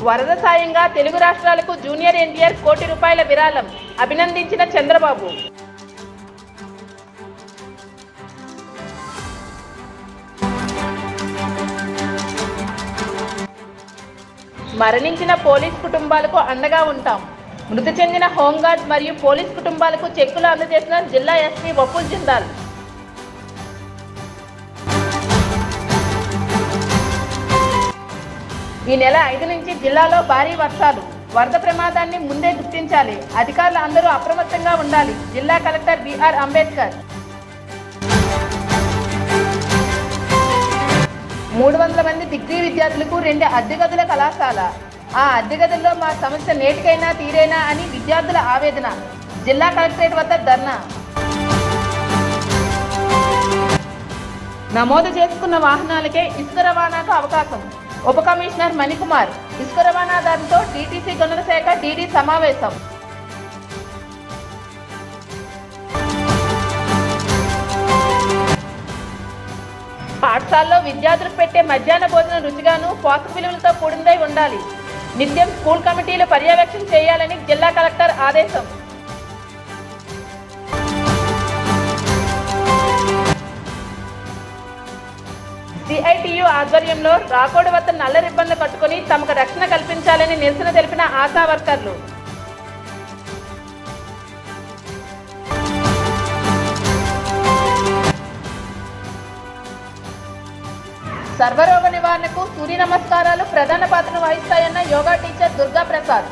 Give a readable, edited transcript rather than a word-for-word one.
వరద సాయంగా తెలుగు రాష్ట్రాలకు జూనియర్ ఎన్టీఆర్ ₹1 కోటి విరాళం, అభినందించిన చంద్రబాబు. మరణించిన పోలీస్ కుటుంబాలకు అండగా ఉంటాం. మృతి చెందిన హోంగార్డ్ మరియు పోలీస్ కుటుంబాలకు చెక్కులు అందజేసిన జిల్లా ఎస్పీ వకుల్ జిందాల్. ఈ నెల 5 నుంచి జిల్లాలో భారీ వర్షాలు. వరద ప్రమాదాన్ని ముందే గుర్తించాలి. అధికారులు అందరూ అప్రమత్తంగా ఉండాలి. జిల్లా కలెక్టర్ బిఆర్ అంబేద్కర్. 300 మంది డిగ్రీ విద్యార్థులకు 2 అద్దె గదుల కళాశాల. ఆ అద్దె గదుల్లో మా సమస్య నేటికైనా తీరేనా అని విద్యార్థుల ఆవేదన. జిల్లా కలెక్టరేట్ వద్ద ధర్నా. నమోదు చేసుకున్న వాహనాలకే ఇసుక రవాణాకు అవకాశం. ఉప కమిషనర్ మణికుమార్. ఇసుక రవాణాదారులతో డీటీసీ గనుల శాఖ డీడీ సమావేశం. పాఠశాలలో విద్యార్థులకు పెట్టే మధ్యాహ్న భోజనం రుచిగాను పోషక విలువలతో కూడినదై ఉండాలి. నిత్యం స్కూల్ కమిటీలు పర్యవేక్షణ చేయాలని జిల్లా కలెక్టర్ ఆదేశం. సిఐటియు ఆధ్వర్యంలో రాకోడు వద్ద నల్ల రిబ్బన్లు కట్టుకుని తమకు రక్షణ కల్పించాలని నిరసన తెలిపిన ఆశా వర్కర్లు. సర్వరోగ నివారణకు సూర్య నమస్కారాలు ప్రధాన పాత్రను వహిస్తాయన్న యోగా టీచర్ దుర్గా ప్రసాద్.